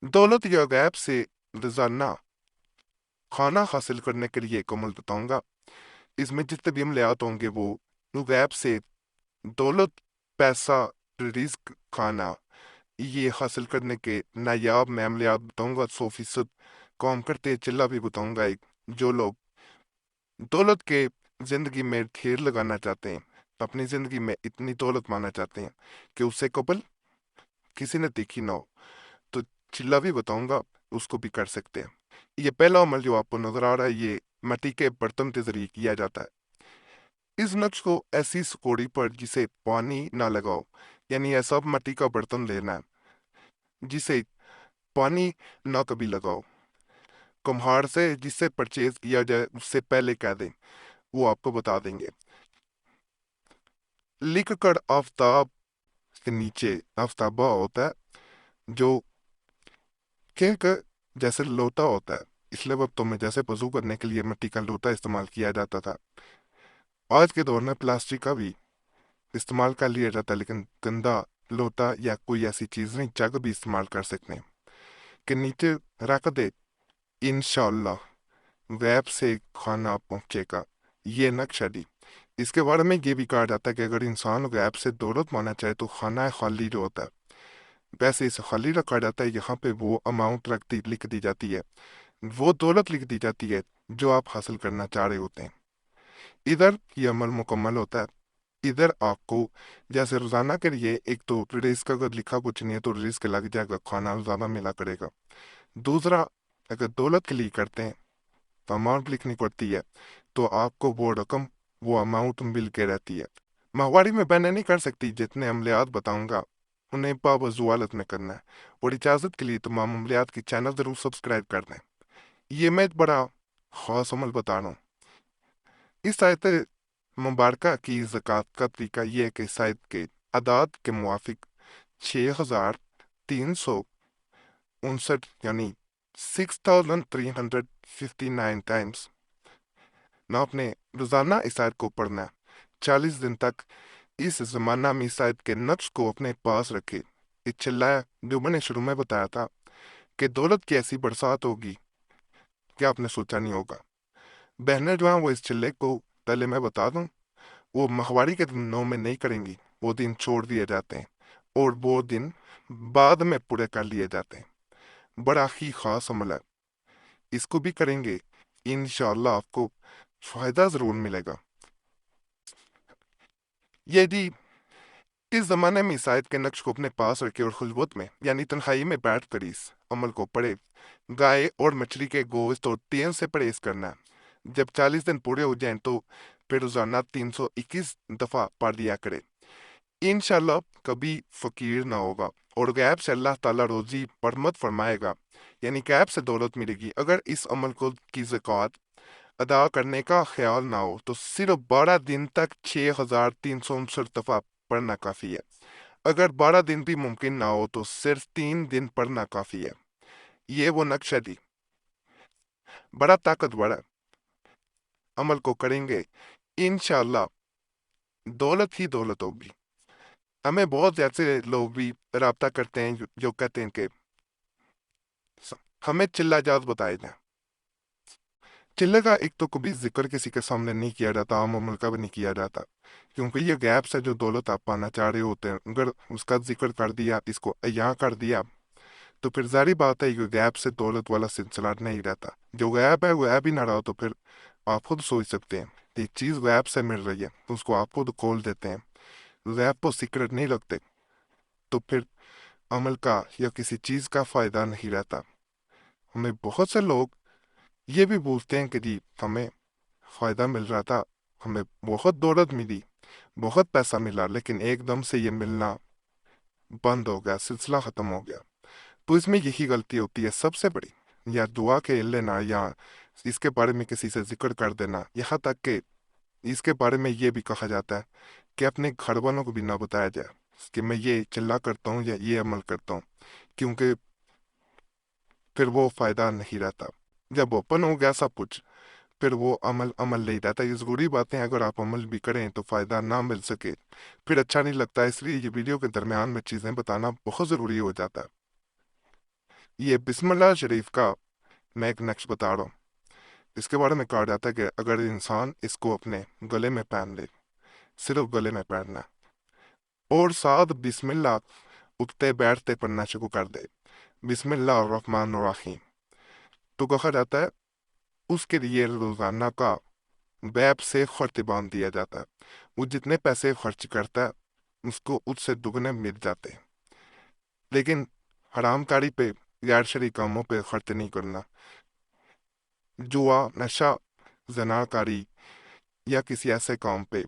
दौलत या गैब से रोजाना खाना हासिल करने के लिए एक अमल बताऊंगा। इसमें जितने भी अमलियात होंगे वो गैब से दौलत, पैसा, रिस्क, खाना, ये हासिल करने के नायाब मैं अमलियात बताऊंगा। 100% काम करते चिल्ला भी बताऊंगा। एक जो लोग दौलत के जिंदगी में ढेर लगाना चाहते हैं, अपनी जिंदगी में इतनी दौलत पाना चाहते हैं कि उससे कबल किसी ने देखी ना हो, तो चिल्ला भी बताऊंगा, उसको भी कर सकते हैं। ये पहला अमल जो आपको नजर आ रहा है, ये मिट्टी के बर्तन के जरिए किया जाता है। इस नक्श को ऐसी सकोड़ी पर जिसे पानी ना लगाओ, यानी ऐसा मिट्टी का बर्तन लेना है जिसे पानी ना कभी लगाओ। कुम्हार से जिससे परचेज किया जाए उससे पहले कह दें, वो आपको बता देंगे। लिख कर आफताब के नीचे आफताबा होता है जो के जैसे लोटा होता है। पिछले वक्तों में जैसे वजू करने के लिए मिट्टी का लोटा इस्तेमाल किया जाता था, आज के दौर में प्लास्टिक का भी इस्तेमाल कर लिया जाता है, लेकिन गंदा लोटा या कोई ऐसी चीज नहीं, जग भी इस्तेमाल कर सकते हैं कि नीचे रख दे। इंशाल्लाह गैब से खाना पहुंचेगा। ये नक्शा दी। इसके बारे में ये भी कहा जाता है कि अगर इंसान गैब से दौलत माना चाहे तो खाना खाली जो होता है, वैसे इसे खाली रखा जाता है। यहाँ पे वो अमाउंट लिख दी जाती है, वो दौलत लिख दी जाती है जो आप हासिल करना चाह रहे होते हैं। इधर ये अमल मुकम्मल होता है। इधर आपको जैसे रोजाना के लिए एक तो रिस्क अगर लिखा कुछ नहीं है तो रिस्क लग जाएगा, खाना ज्यादा मिला करेगा। दूसरा, अगर दौलत के लिए करते हैं तो अमाउंट लिखनी पड़ती है, तो आपको वो रकम, वो अमाउंट मिल के रहती है। माहवारी में बयान नहीं कर सकती, जितने अमलियात बताऊंगा उन्हें बावजू हालत में करना है। और इजाजत के लिए तमाम अमलियात की चैनल जरूर सब्सक्राइब कर दें। ये मैं एक बड़ा खास अमल बता रहा हूँ। इस आयत मुबारका की ज़कात का तरीका यह है कि इस आयत के अदाद के मुआफिक 6359 यानी 6359 टाइम्स ना आपने रोजाना इस आयत को पढ़ना है। 40 दिन तक इस जमाना में इस आयत के नक्श को अपने पास रखे। ये चिल्लाया जो मैंने शुरू में बताया था कि दौलत की ऐसी बरसात होगी कि आपने सोचा नहीं होगा। बहनें जो हैं वो इस चिल्ले को पहले मैं बता दूं, वो माहवारी के दिनों में नहीं करेंगी। वो दिन छोड़ दिए जाते हैं और वो दिन बाद में पूरे कर लिए जाते हैं। बड़ा ही खास अमल है, इसको भी करेंगे इंशाअल्लाह आपको फायदा जरूर मिलेगा। यदि इस जमाने में इस आयत के नक्श को अपने पास रखे और खुलवत में यानी तन्हाई में बैठ कर इस अमल को पढ़े, गाय और मछली के गोश्त और तेल से परहेज करना है। जब 40 दिन पूरे हो जाएं तो फिर रोजाना 321 दफा पढ़ लिया करे। इंशाल्लाह कभी फकीर ना होगा और गैब से अल्लाह ताला रोजी बरमत फरमाएगा, यानी गैब से दौलत मिलेगी। अगर इस अमल को की ज़कात अदा करने का ख्याल ना हो तो सिर्फ 12 दिन तक 6359 दफा पढ़ना काफी है। अगर 12 दिन भी मुमकिन ना हो तो सिर्फ 3 दिन पढ़ना काफी है। ये वो नक्शा दी, बड़ा ताकतवर है। अमल को करेंगे इंशाल्लाह दौलत ही दौलत होगी। हमें बहुत ऐसे लोग भी राब्ता करते हैं जो कहते हैं कि हमें चिल्ला जात बताए जाए। चिल्ले का एक तो कभी जिक्र किसी के सामने नहीं किया जाता, आम अमल का भी नहीं किया जाता, क्योंकि ये गैप से जो दौलत आप पाना चाह रहे होते हैं, अगर उसका जिक्र कर दिया, इसको यहाँ कर दिया, तो फिर जारी बात है कि गैप से दौलत वाला सिलसिला नहीं रहता। जो गैप है वो गैप ही ना रहा तो फिर आप खुद सोच सकते हैं, एक चीज गैप से मिल रही है तो उसको आप खुद खोल देते हैं, गैप को सीक्रेट नहीं रखते, तो फिर अमल का या किसी चीज का फायदा नहीं रहता। हमें बहुत से लोग ये भी बोलते हैं कि जी हमें फायदा मिल रहा था, हमें बहुत दौलत मिली, बहुत पैसा मिला, लेकिन एकदम से ये मिलना बंद हो गया, सिलसिला खत्म हो गया। तो इसमें यही गलती होती है सबसे बड़ी, या दुआ के लेना या इसके बारे में किसी से जिक्र कर देना। यहाँ तक कि इसके बारे में ये भी कहा जाता है कि अपने घर वालों को भी ना बताया जाए कि मैं ये चिल्ला करता हूँ या ये अमल करता हूँ, क्योंकि फिर वो फायदा नहीं रहता। जब ओपन हो गया सब कुछ, फिर वो अमल अमल नहीं रहता। ये ज़रूरी बातें अगर आप अमल भी करें तो फ़ायदा ना मिल सके फिर अच्छा नहीं लगता। इसलिए ये वीडियो के दरमियान में चीज़ें बताना बहुत ज़रूरी हो जाता है। یہ بسم اللہ شریف کا میں ایک نقش بتا رہا ہوں. اس کے بارے میں کہا جاتا ہے کہ اگر انسان اس کو اپنے گلے میں پہن لے، صرف گلے میں پہننا، اور ساتھ بسم اللہ اٹھتے بیٹھتے پڑھنا شروع کر دے، بسم اللہ الرحمن الرحیم، تو کہا جاتا ہے اس کے لیے روزانہ کا بیب سے خرچ باندھ دیا جاتا ہے. وہ جتنے پیسے خرچ کرتا ہے اس کو اس سے دگنے مل جاتے ہیں. لیکن حرام کاری پہ، غیر شرعی کاموں پہ خرچ نہیں کرنا. جوا، نشہ، زنا کاری یا کسی ایسے کام پہ،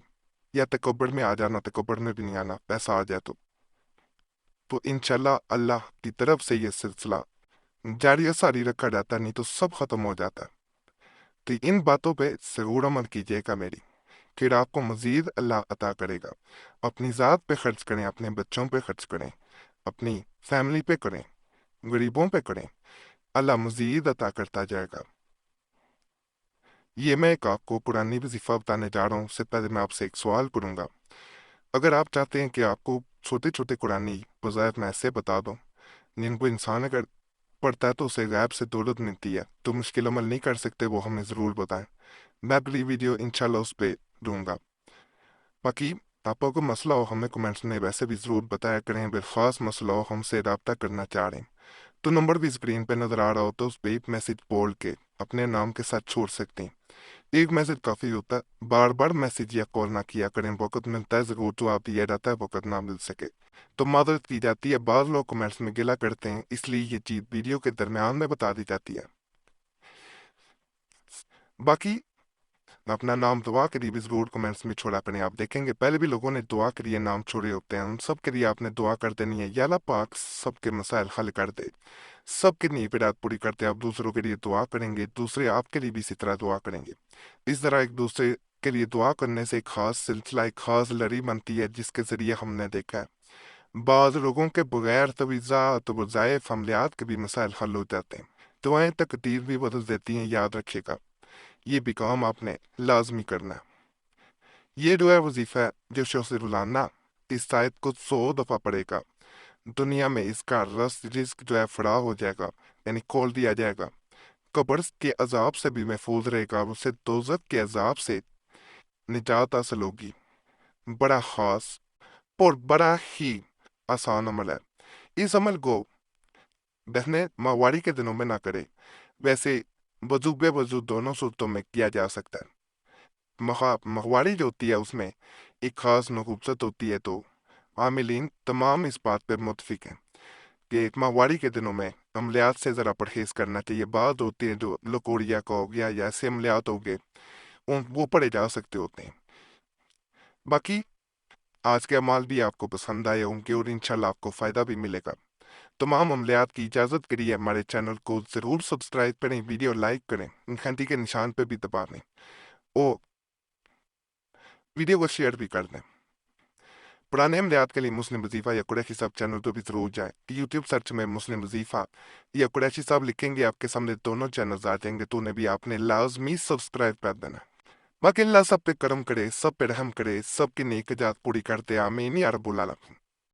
یا تکبر میں آ جانا، تکبر میں بھی نہیں آنا، پیسہ آ جائے تو انشاءاللہ اللہ کی طرف سے یہ سلسلہ جاری و ساری رکھا جاتا ہے، نہیں تو سب ختم ہو جاتا ہے. تو ان باتوں پہ ضرور عمل کیجیے گا میری، پھر آپ کو مزید اللہ عطا کرے گا. اپنی ذات پہ خرچ کریں، اپنے بچوں پہ خرچ کریں، اپنی فیملی پہ کریں، غریبوں پہ کریں، اللہ مزید عطا کرتا جائے گا. یہ میں ایک آپ کو قرآنی وظیفہ بتانے جا رہا ہوں. اس سے پہلے میں آپ سے ایک سوال کروں گا. اگر آپ چاہتے ہیں کہ آپ کو چھوٹے چھوٹے قرآنی وظائف میں ایسے بتا دوں جن کو انسان اگر پڑھتا ہے تو اسے غیب سے دولت ملتی ہے، تو مشکل عمل نہیں کر سکتے، وہ ہمیں ضرور بتائیں. میں اگلی ویڈیو انشاءاللہ اس پہ دوں گا. باقی آپ کو مسئلہ ہو ہمیں کمنٹس میں ویسے بھی ضرور بتایا کریں. بالخاص مسئلہ ہو ہم سے رابطہ کرنا چاہ رہے ہیں تو نمبر بھی اسکرین پہ نظر آ رہا ہو تو اس پہ ایک میسج بول کے اپنے نام کے ساتھ چھوڑ سکتے ہیں. ایک میسج کافی ہوتا ہے، بار بار میسج یا کال نہ کیا کریں. وقت ملتا ہے ضرور جواب دیا جاتا ہے، وقت نہ مل سکے تو معذرت کی جاتی ہے. بعض لوگ کمنٹس میں گلا کرتے ہیں، اس لیے یہ چیز ویڈیو کے درمیان میں بتا دی جاتی ہے. باقی اپنا نام دعا کے لیے بھی ضرور کمنٹس میں چھوڑا کریں. آپ دیکھیں گے پہلے بھی لوگوں نے دعا کے لیے نام چھوڑے ہوتے ہیں، ان سب کے لیے آپ نے دعا کر دینی ہے. یا اللہ پاک سب کے مسائل حل کر دے، سب کی نیت پوری کرتے. آپ دوسروں کے لیے دعا کریں گے، دوسرے آپ کے لیے بھی اسی طرح دعا کریں گے. اس طرح ایک دوسرے کے لیے دعا کرنے سے ایک خاص سلسلہ، ایک خاص لڑی بنتی ہے، جس کے ذریعے ہم نے دیکھا ہے بعض لوگوں کے بغیر تویزات و وظائف عملیات کے بھی مسائل حل ہو جاتے ہیں. دعائیں تقدیر بھی بدل دیتی ہیں، یاد رکھیے گا. یہ بھی کام آپ نے لازمی کرنا ہے. یہ دعا وظیفہ ہے جو شخص روزانہ اس آیت کو 100 دفعہ پڑھے گا، دنیا میں اس کا رزق جو ہے فراہ ہو جائے گا، یعنی کھول دیا جائے گا. قبر کے عذاب سے بھی محفوظ رہے گا، اسے دوزخ کے عذاب سے نجات حاصل ہوگی. بڑا خاص اور بڑا ہی آسان عمل ہے. اس عمل کو بہنیں ماہواری کے دنوں میں نہ کرے، ویسے وضو بے وضو دونوں صورتوں میں کیا جا سکتا ہے. ماہواری جو ہوتی ہے اس میں ایک خاص نحوست ہوتی ہے، تو عاملین تمام اس بات پہ متفق ہیں کہ ماہواری کے دنوں میں عملیات سے ذرا پرہیز کرنا چاہیے. بعض ہوتی ہیں جو لکوریا کا ہو گیا یا ایسے عملیات ہو گئے، وہ پڑھے جا سکتے ہوتے ہیں. باقی آج کے اعمال بھی آپ کو پسند آئے ہوں گے اور انشاءاللہ آپ کو فائدہ بھی ملے گا. تمام عملیات کی اجازت کے لیے ہمارے چینل کو ضرور سبسکرائب کریں، ویڈیو لائک کریں، گھنٹی کے نشان پہ بھی دبا دیں اور ویڈیو کو شیئر بھی کر دیں. پرانے عملیات کے لیے مسلم وظیفہ یا قریشی صاحب چینل پہ بھی ضرور جائیں. یوٹیوب سرچ میں مسلم وظیفہ یا قریشی صاحب لکھیں گے، آپ کے سامنے دونوں چینلز آ جائیں گے، تو انہیں بھی آپ نے لازمی سبسکرائب کر دینا. باقی اللہ سب پہ کرم کرے، سب پہ رحم کرے، سب کی نیک جات پوری کرتے. آمین یا رب العالمین.